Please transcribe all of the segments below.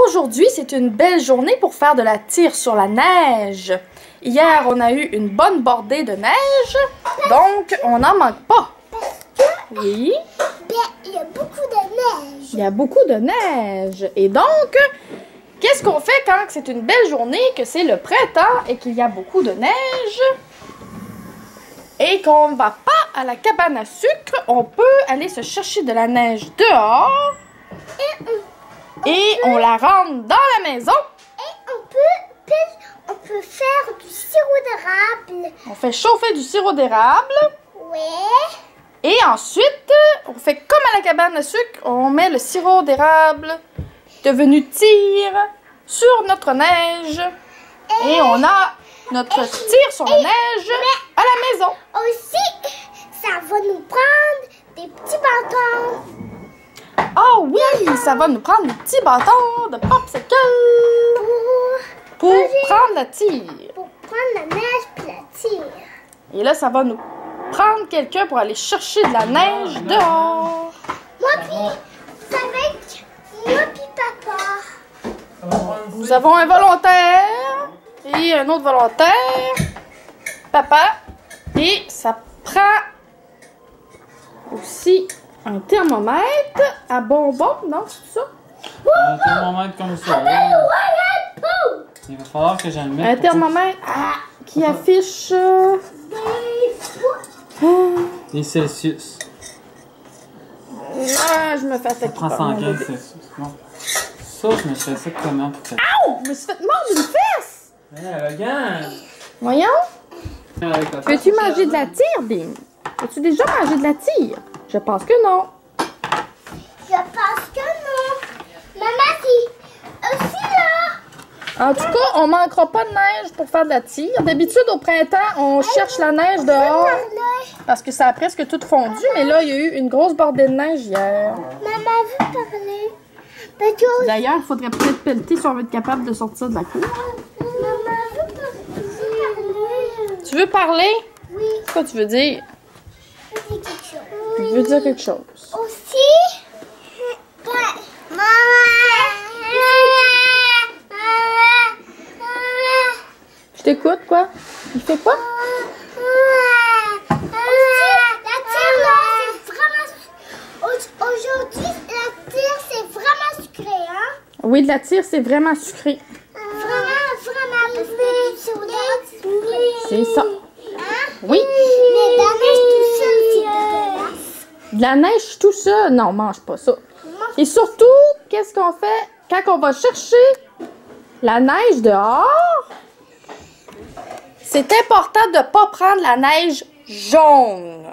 Aujourd'hui, c'est une belle journée pour faire de la tire sur la neige. Hier, on a eu une bonne bordée de neige, donc on n'en manque pas. Oui. Il y a beaucoup de neige. Il y a beaucoup de neige. Et donc, qu'est-ce qu'on fait quand c'est une belle journée, que c'est le printemps et qu'il y a beaucoup de neige? Et qu'on ne va pas à la cabane à sucre, on peut aller se chercher de la neige dehors. Et on la rentre dans la maison. Et on peut faire du sirop d'érable. On fait chauffer du sirop d'érable. Oui. Et ensuite, on fait comme à la cabane à sucre. On met le sirop d'érable devenu tire sur notre neige. Et on a notre tire sur la neige à la maison. Aussi, ça va nous prendre des petits bâtons. Ah oui, ça va nous prendre des petits bâtons de popsicle pour prendre la tire. Pour prendre la neige puis la tire. Et là, ça va nous prendre quelqu'un pour aller chercher de la neige dehors. Moi puis, ça va être moi puis papa. Nous avons un volontaire et un autre volontaire, papa, et ça prend aussi un thermomètre à bonbons, non, c'est ça? Un thermomètre comme ça. Il va falloir que j'en mette. Un thermomètre qui affiche des Celsius. je me fais attaquer. Ça prend 115 Celsius. Bon. Ça, je me fais ça comment pour faire. Ouh! Je me suis fait mordre une fesse! Regarde! Voyons. Peux-tu manger de la tire, Bing? As-tu déjà mangé de la tire? Je pense que non. Je pense que non. Maman, c'est aussi là. En tout cas, on manquera pas de neige pour faire de la tire. D'habitude, au printemps, on cherche la neige dehors parce que ça a presque tout fondu. Mais là, il y a eu une grosse bordée de neige hier. Maman veut parler. D'ailleurs, il faudrait peut-être pelleter si on veut être capable de sortir de la cour. Maman veut parler. Tu veux parler? Oui. C'est quoi tu veux dire? Je veux dire quelque chose. Tu veux dire quelque chose? Aussi, maman. Je t'écoute, quoi? Il fait quoi? Aujourd'hui, la tire, c'est vraiment sucré, hein? Oui, de la tire, c'est vraiment sucré. Vraiment, parce que du sirop d'érable, C'est ça. hein? Oui. Mais de la neige tout seul, c'est dégueulasse. De la neige tout seul? Non, mange pas ça. Et surtout, qu'est-ce qu'on fait quand on va chercher la neige dehors? C'est important de ne pas prendre la neige jaune.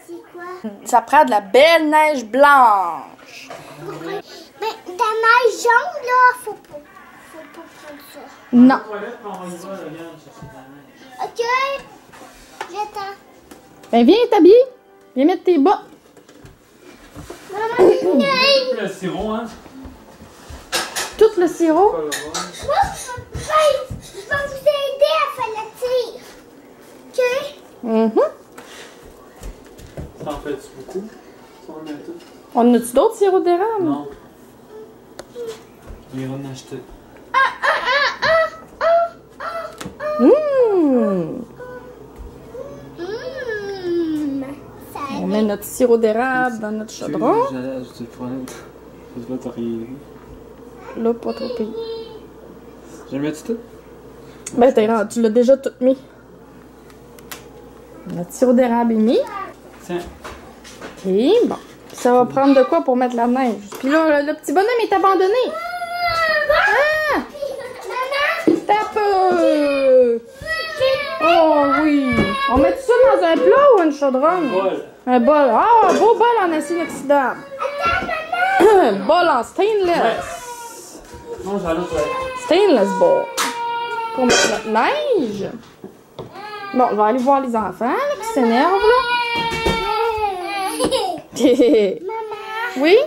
C'est quoi? Ça prend de la belle neige blanche. Mais de la neige jaune, là, faut pas prendre ça. Non. Ok? J'attends. Ben viens t'habiller. Viens mettre tes bas. Maman, Le sirop, hein? Tout le sirop. moi, je vais vous aider à faire la tire. Ok? Mhm. T'en fais-tu beaucoup? Ça, on met tout. On a-tu d'autres sirops d'érable? Non. On ira en acheter. Ça On met notre sirop d'érable dans notre chaudron. J'allais ajouter le poêle. Là, t'as rien. Là, pas trop pire. J'ai mis tout? Ben, tu l'as déjà tout mis. Notre sirop d'érable est mis. Tiens. OK, bon. Ça va prendre de quoi pour mettre la neige? Puis là, le petit bonhomme est abandonné. Ah! T'as peu! Oh oui! On met ça dans un plat ou une chaudronne? Bol. Un bol. Ah, un beau bol en acier inoxydable. Un bol en stainless. Non, j'allais au toilette. Stainless bowl. Pour mettre notre neige. Bon, on va aller voir les enfants là, qui s'énervent là. Maman, Oui?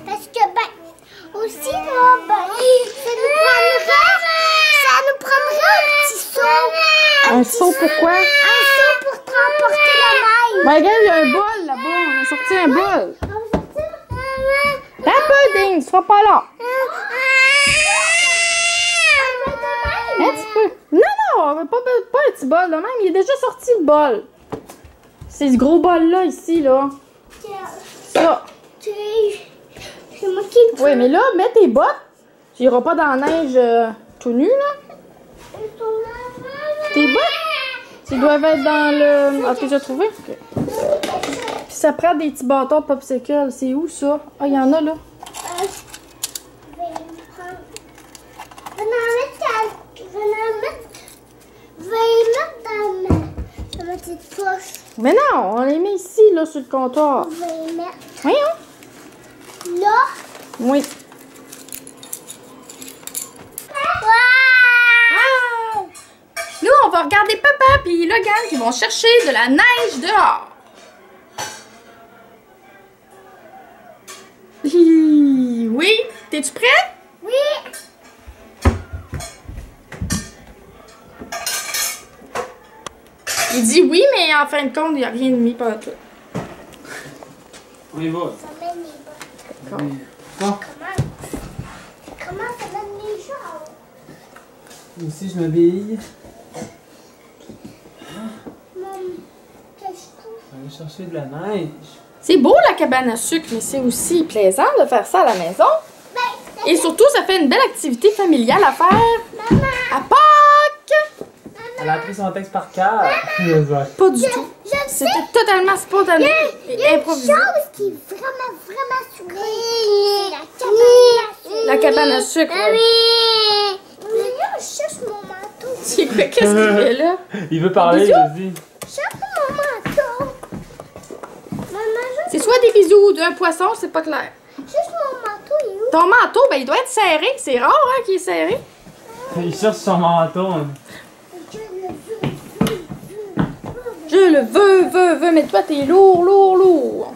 parce que, aussi, là, ça nous prendra un petit seau. Un seau pourquoi? Un seau pour transporter la neige. Ben, regarde, il y a un bol là-bas. On a sorti un bol. T'as peu, Ding, tu seras pas là. petit bol de même. Il est déjà sorti le bol. C'est ce gros bol-là, ici, là. Ça. C'est moi qui le Oui, mais là, mets tes bottes. Tu iras pas dans la neige tout nu, là. Tes bottes? Tu doivent être dans le... Ah, tu as trouvé? Okay. Puis ça prend des petits bâtons de popsicle. C'est où, ça? Ah, il y en a, là. Je vais les mettre dans ma petite poche. Mais non, on les met ici, là, sur le comptoir. Je vais les mettre Voyons. là. Oui. Wow! Nous, on va regarder papa puis Logan qui vont chercher de la neige dehors. Hi, oui, t'es-tu prêt? Oui! Il dit oui, mais en fin de compte, il n'y a rien de mis par tout. On y va. Ça mène les bas. Bon, Comment ça mène les gens? ici je m'habille. Maman, qu'est-ce que On va aller chercher de la neige. C'est beau la cabane à sucre, mais c'est aussi plaisant de faire ça à la maison. Ben, Et surtout, ça fait une belle activité familiale à faire maman, à Pâques. Elle a appris son texte par cœur. Pas du tout. C'était totalement spontané et improvisé. chose qui est vraiment sourire. C'est la cabane à sucre. La cabane à sucre. Ah ouais. oui! Je cherche mon manteau. C'est quoi? Qu'est-ce qu'il fait là? Il veut parler, Bisous. vas-y. Je cherche mon manteau. Maman, C'est soit des bisous ou d'un poisson, c'est pas clair. juste mon manteau, il est où? Ton manteau, ben il doit être serré. C'est rare hein, qu'il est serré. Il cherche son manteau. Je le veux. Je le veux. Mais toi, t'es lourd. Lourd.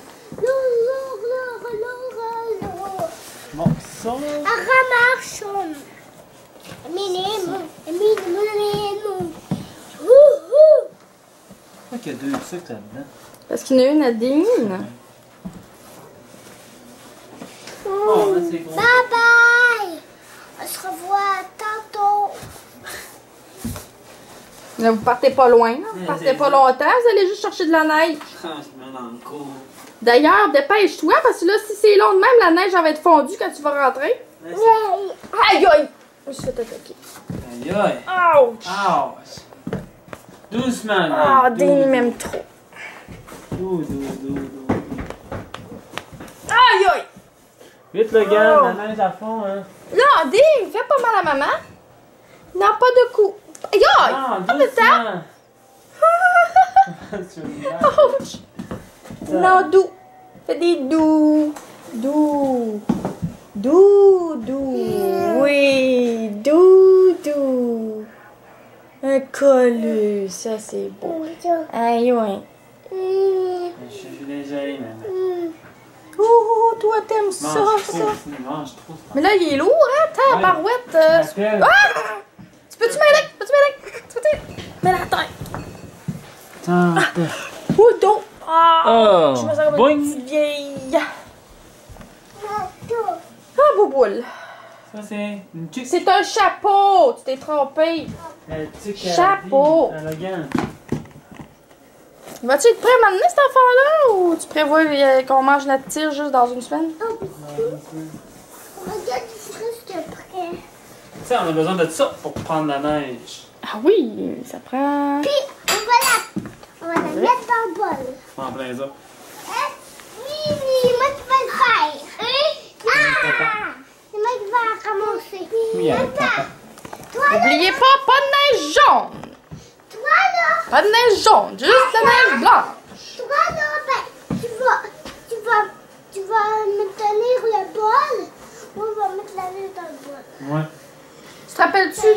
Bon, ça. Aramarchon. Minimum. Pourquoi qu'il y a deux sucres là-dedans? Parce qu'il y en a une à Dean. Oh, là, c'est gros. Bye bye. On se revoit tantôt. Là, vous partez pas loin. Là. Vous partez pas longtemps. Vous allez juste chercher de la neige. Franchement, dans le cours. D'ailleurs, dépêche-toi parce que là, si c'est long de même, la neige elle va être fondue quand tu vas rentrer. Aïe aïe! Je me suis fait attaquer. Aïe aïe. Ouch! Ouch. Doucement, Ah, Dean, Dean, il doux, m'aime trop. doux. Aïe aïe! Vite, le gars, Oh. la neige à fond, hein. Non, Dean, fais pas mal à maman. Non, pas de coup. Aïe aïe! Ah, Pas de temps! doucement. Ouch! Non, doux. Fais des doux. Doux. Oui, doux. Un collu, ça c'est beau. Aïe, ouais. Je suis léger, mais. Oh, toi t'aimes ça, Mange ça. trop, mange trop. Mais là, il est lourd, hein, ta Ouais. barouette. Appelle. Ah! Tu peux-tu m'aider? Mets la tête. Attends. Oh, dos. Ah! Oh. Je me sens comme Boing. une petite vieille. Ah, bouboule. Ça, c'est une chick. C'est un chapeau. Tu t'es trompé. Chapeau. À Logan. Vas-tu être prêt à m'amener cet enfant-là ou tu prévois qu'on mange la tire juste dans une semaine? Regarde, il reste prêt. Tu sais, on a besoin de ça pour prendre la neige. Ah oui, ça prend. Puis, on va la mettre dans le bol. En plein ça. Oui, moi qui vais le faire. Ah! C'est moi qui vais la ramasser. Oui, avec Papa, papa. toi là, N'oubliez pas de neige jaune. toi là, Pas de neige jaune, juste de la neige blanche. toi là, ben, tu vas me tenir le bol. Moi, on va mettre la neige dans le bol. Ouais. Tu te rappelles-tu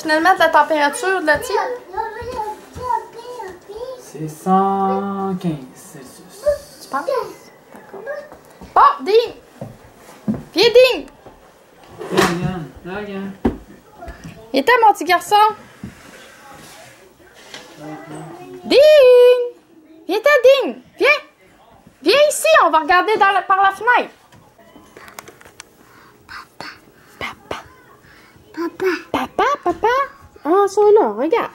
finalement de la température de la tire? C'est 115 Celsius. Tu penses? D'accord. Bon, Dean! Viens, Dean! Logan. Il était mon petit garçon. Dean! Viens, Dean! Viens! Viens ici, on va regarder par la fenêtre. Papa. Ah, ça là, regarde.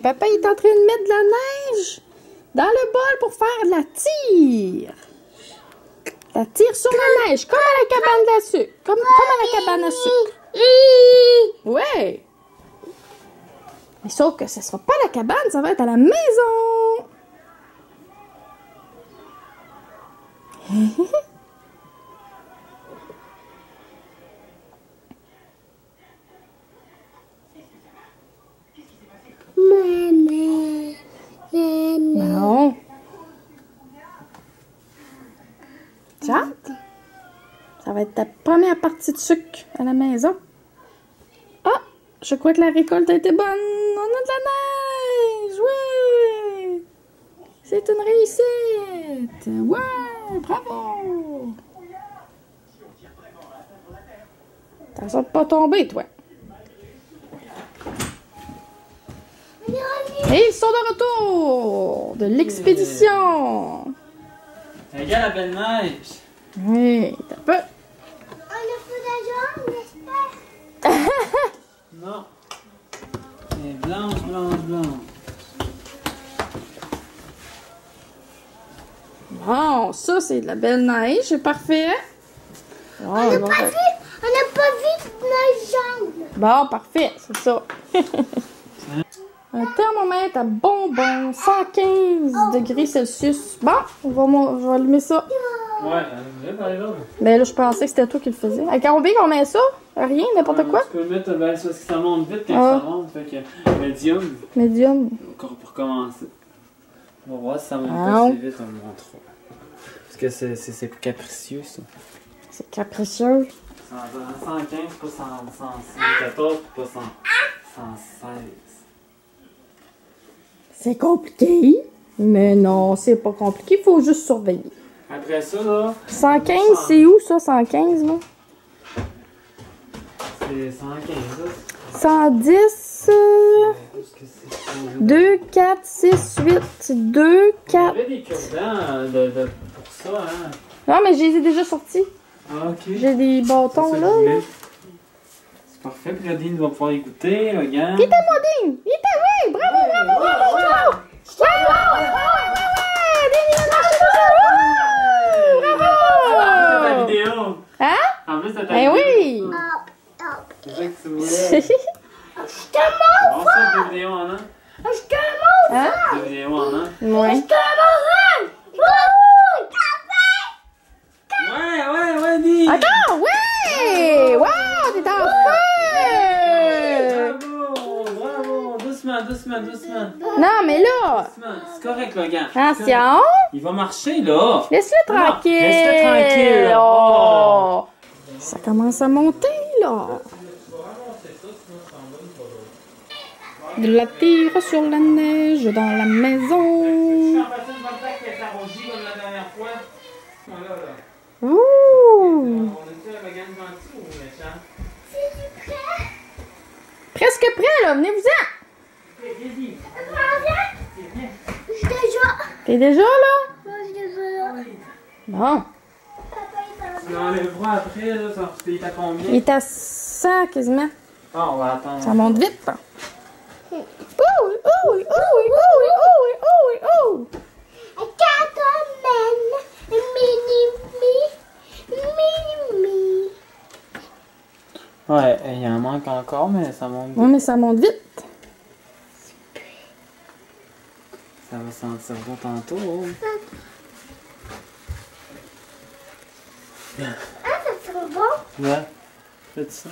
papa il est en train de mettre de la neige dans le bol pour faire de la tire. La tire sur la neige, comme à la cabane à sucre. Comme à la cabane à sucre. Ouais. Mais sauf que ce sera pas à la cabane, ça va être à la maison. Non. Ça? Ça va être ta première partie de sucre à la maison. Ah! Je crois que la récolte a été bonne. On a de la neige! Oui! C'est une réussite! Ouais! Bravo! T'en sors pas tomber, toi. Et ils sont de retour de l'expédition. Regarde la belle neige. Oui, t'as peu. On a plus d'argent, j'espère. Non. Elle est blanche, blanche, blanche. Bon, ça c'est de la belle neige, c'est parfait. On n'a pas vu de neige jaune. Bon, parfait, c'est ça. Un thermomètre à bonbons, 115 degrés Celsius. Bon, je vais allumer ça. Ouais, par exemple. Ben là, je pensais que c'était toi qui le faisais. À combien qu'on met ça? Rien, n'importe quoi? Tu peux le mettre, ben, c'est parce que ça monte vite quand Ah. ça monte. Fait que médium, Medium. encore pour commencer. On va voir si ça monte Ah. pas assez vite, on le montrera. Parce que c'est capricieux, ça. C'est capricieux. 115, pas 114, pas 116. C'est compliqué. Mais non, c'est pas compliqué, il faut juste surveiller. Après ça, là, 115, c'est où ça, 115, là? c'est 115, là. 110, Qu'est-ce que c'est? 2, 4, 6, 8, 2, Il y 4. avait des cure-dents pour ça, hein. Non, mais je les ai déjà sortis. Ah, ok. J'ai des bâtons, C'est ça là. que je voulais. C'est parfait, puis là, Dean va pouvoir y goûter, regarde. Il est à moi, Ding! Il est à moi! Bravo, bravo, bravo, bravo! Ouais, ouais, ouais, ouais, ouais! Ding, il a marché tout ça! Ouais! C'est ta Bravo! vidéo. Hein? En plus, c'est ta Eh vidéo. oui! C'est ça que tu voulais. Je te Bon, ça, deux vidéos en un. Je te montre. Hein? Deux vidéos en un. Ouais. Je te montre. Ouais, Dean. Attends, ouais! Wow, t'es en feu! Bravo. Doucement. Non, mais là, Doucement. C'est correct, le gars. attention! Il va marcher, là. Laisse-le tranquille! laisse-le tranquille, là. Oh. Ça commence à monter, là! De la tire sur la neige dans la maison. Ouh! Presque prêt, là. Venez-vous-en! Je suis déjà. T'es déjà là? Moi, je suis déjà là. Bon. Papa, il est Tu l'enlèveras après, là, ça il est à combien? Il est à 100 quasiment. Ah, on va attendre. Ça monte vite. Hein? Oh, oh, oui, oh, oui, oh, oui, oh, oui, oh, oui, oh, oui, oh. Ouais, il en manque encore, mais ça monte Oui, mais ça monte vite. Ça va sentir bon tantôt. Ah, ça sent bon. Ouais. Fais-tu ça?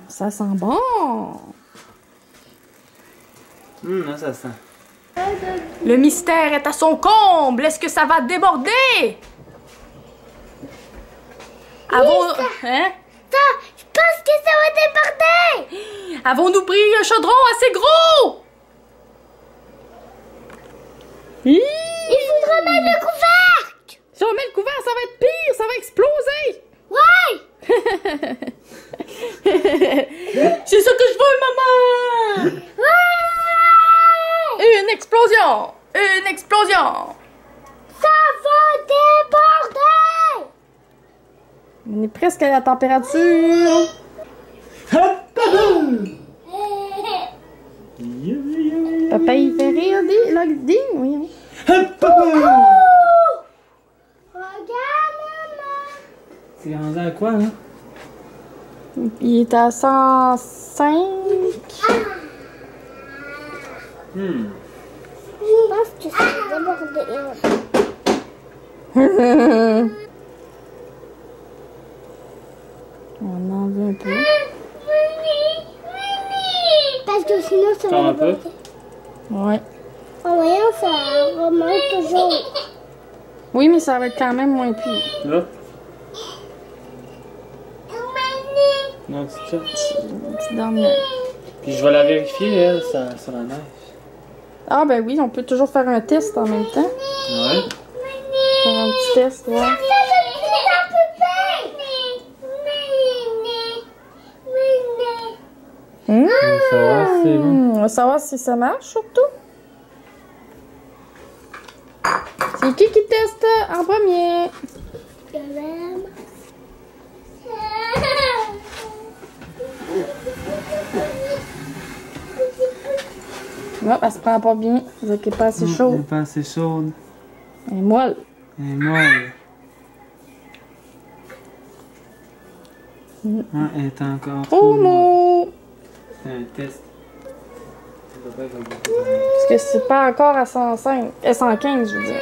Ça sent bon. Là, ça sent. Le mystère est à son comble. Est-ce que ça va déborder? Hein? Je pense que ça va déborder. Avons-nous pris un chaudron assez gros? Il faudra mettre le couvercle. Si on met le couvert, ça va être pire. Ça va exploser. Ouais. C'est ça que je veux, maman. Ouais. Une explosion. Une explosion. Ça va déborder. On est presque à la température. Papa, il fait rire Ding, oui. Regarde, maman. C'est rendu à quoi, là? Il est à 105. Je pense que ça va déborder. On en veut un peu. Parce que sinon ça T'en va un peu? déborder. Ouais. En voyant ça remonte toujours. Oui, mais ça va être quand même moins pire. Là? Non, c'est ça. Petite dernière. Puis je vais la vérifier, elle, sur la neige. Ah, ben oui, on peut toujours faire un test en même temps. Ouais. Faire un petit test, ouais. Ça va, c'est bon. On va savoir si ça marche, surtout. C'est qui teste en premier? Non, elle se prend pas bien. Elle est pas assez Elle chaude. est pas assez chaude. Elle est molle. Elle est molle. Ouais, elle est encore Trop mou! C'est un test. Parce que c'est pas encore à 105. 115, je veux dire.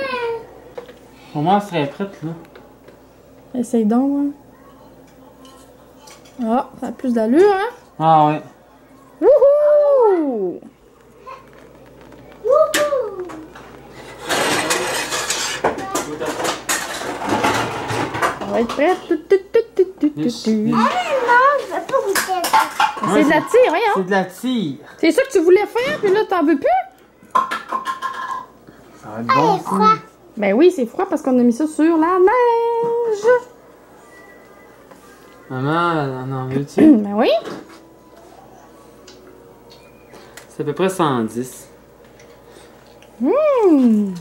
Pour moi, elle serait prête, là. Essaye donc, hein. Ah, ça a plus d'allure, hein? Ah ouais. Wouhou! On va être prête. C'est de la tire, hein? C'est de la tire. C'est ça que tu voulais faire, puis là, t'en veux plus? Ça va être bon, ça. Ben oui, c'est froid parce qu'on a mis ça sur la neige. Maman, elle en veut-tu? Ben oui. C'est à peu près 110. Oups.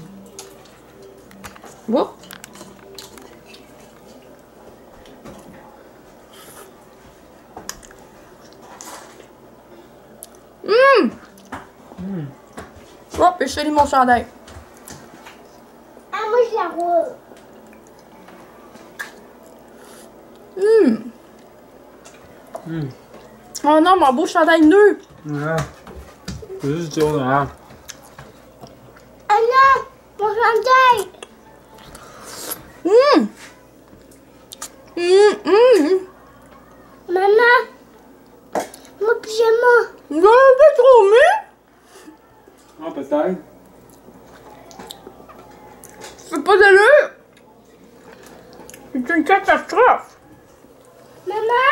Oh, et je finis mon chandail. Ah, moi je la roule. Oh non, mon beau chandail nœud. Ouais. C'est juste du haut, hein. Ah non, mon chandail. Maman, mon pyjama. Vous en avez trop mis? Ah, peut-être. C'est pas d'allure. C'est une catastrophe. Maman,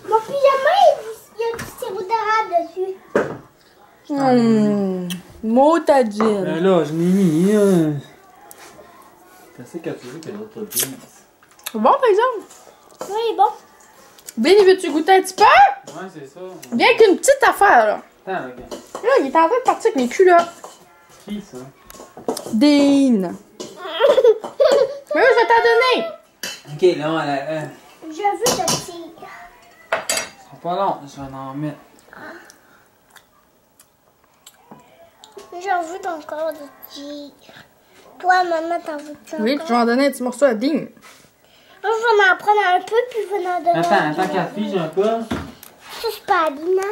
mon pyjama, il y a du sirop d'érable dessus. Motadine. Ben là, je l'ai mis, C'est assez capturé que l'autre jeans. C'est bon, par exemple. Oui, il est bon. Benny, veux-tu goûter un petit peu? Ouais, c'est ça. Bien qu'une petite affaire, là. Attends, regarde. Là, il est en train de partir avec mes culottes. Qui, ça? Dean. Mais oui, je vais t'en donner. Ok, là, Je veux le tigre. ça sera pas long, je vais en mettre. J'en veux encore de tigre. Toi, maman, t'en veux encore? Oui, puis je vais en donner un petit morceau à Dean. Moi, je vais en prendre un peu, puis je vais en donner un Attends, Cathy, j'ai un peu. Ça, c'est pas Adina.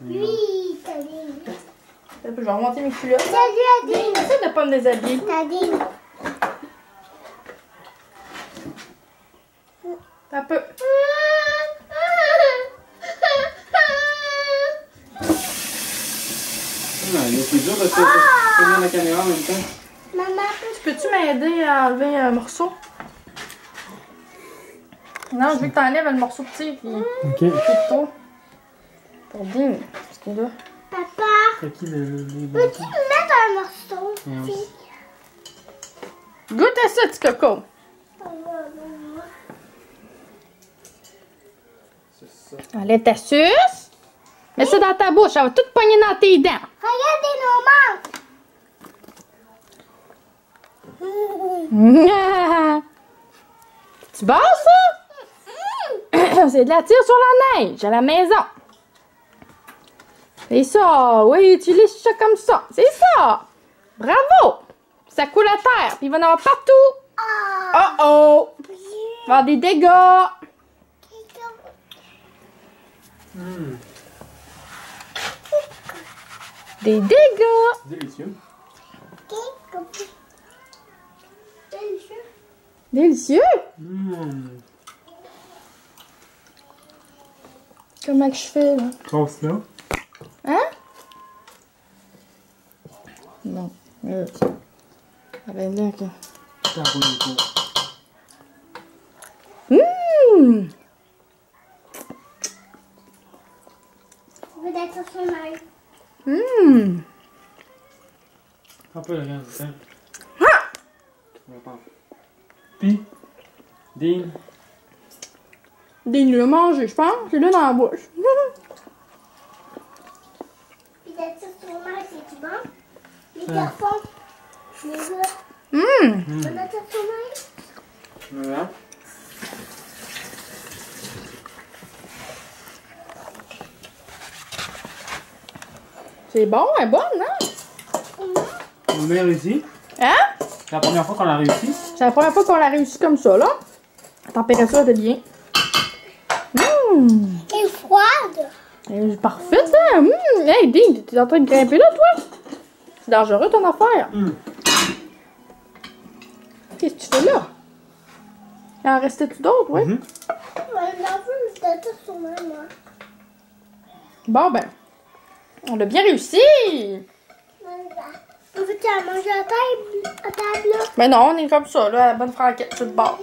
Oui, t'as dit. Je vais remonter mes culottes. Salut, Adine. Essaye de pas me déshabiller. T'as dit. Un peu. C'est dur de tenir la caméra en même temps. Maman, Peux-tu m'aider à enlever un morceau? Non, je veux que t'enlèves le morceau petit qui est Ok. trop. Pour Dean. Parce que là. papa, C'est qui le peux-tu me mettre un morceau? Oui. Si. Goûte à ça, petit coco. C'est ça. Enlève ta suce. Mets ça dans ta bouche. Ça va tout pogner dans tes dents. Regardez nos manques. Tu bats ça? C'est de la tire sur la neige à la maison. C'est ça. Oui, utilise ça comme ça. C'est ça. Bravo. Ça coule à terre. Puis il va en avoir partout. Oh oh. Il va y avoir des dégâts. Des dégâts. Délicieux. Délicieux. Comment que je fais, là? Comme ça. Hein? Non. Ça va être là, que... Ça roule autour. Hum! Je veux être sur son œil. Hum! Un peu, regarde, tiens. Ah! Puis, Dean. Des nuits à manger, je pense. C'est là dans la bouche. Puis d'être sur son œil, c'est-tu bon? Les garçons, je les veux. Hum! Je veux être sur son œil. Voilà. C'est bon, elle est bonne, hein? On a réussi. Hein? C'est la première fois qu'on l'a réussi. C'est la première fois qu'on l'a réussi comme ça, là. La température était bien. Hum! Elle est froide. Elle est parfaite, hein? Hum! Hey, Dean, t'es en train de grimper là, toi? C'est dangereux, ton affaire. Qu'est-ce que tu fais là? Il en restait-tu d'autres, oui? Ouais, j'en veux d'être sur son œil, moi. Bon, ben, on a bien réussi! On veut-tu à manger à table, là? Mais non, on est comme ça, là, à la bonne franquette, sur le bord.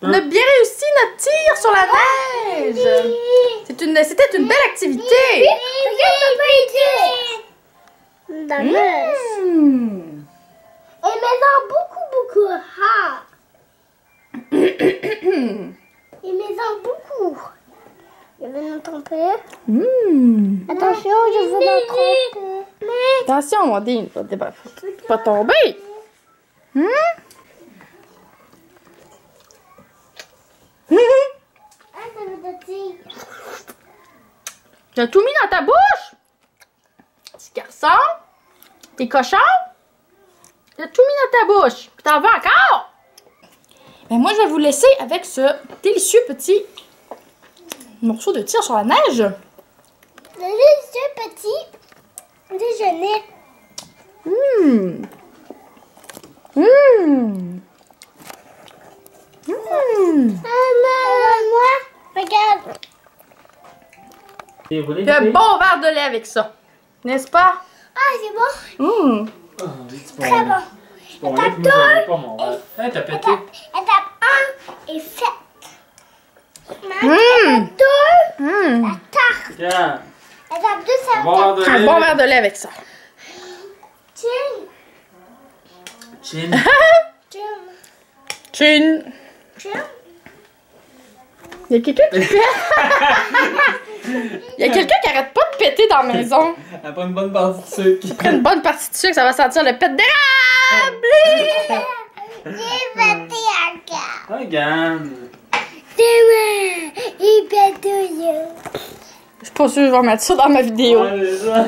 On a bien réussi notre tir sur la neige! C'était une belle activité! Dans la neige. Mmh. Et maison beaucoup hard. Et maison beaucoup. Je veux nous tromper. Mmh. Attention, je veux nous tromper. Attention, mon Dean, pas tomber! Hum? Ah, ça veut dire. T'as tout mis dans ta bouche? Petit garçon? T'es cochon? T'as tout mis dans ta bouche. Puis t'en veux encore? Ben moi, je vais vous laisser avec ce délicieux petit morceau de tir sur la neige. Le délicieux petit déjeuner. Hum. Hum. Hum. Moi, regarde. Et vous voulez Un bon verre de lait avec ça. N'est-ce pas? Ah, c'est bon. Hum. Très bon. Étape 2. Pas mon verre. Hey, t'as pété. Étape 1 est faite. Hum. Étape 2, Hum. la tarte. Regarde. Étape 2, ça va Bon être verre de Un lait. bon verre de lait avec ça. chin. Chin. Chin. Chin. Chin. Il y a quelqu'un qui pète. Il y a quelqu'un qui arrête pas de péter dans la maison. Elle prend une bonne partie de sucre. Prends une bonne partie de sucre, ça va sentir le pet d'érable. J'ai pété encore. Regarde. C'est moi. Il pétouille. Je suis pas sûre que je vais mettre ça dans ma vidéo. Ouais, c'est ça.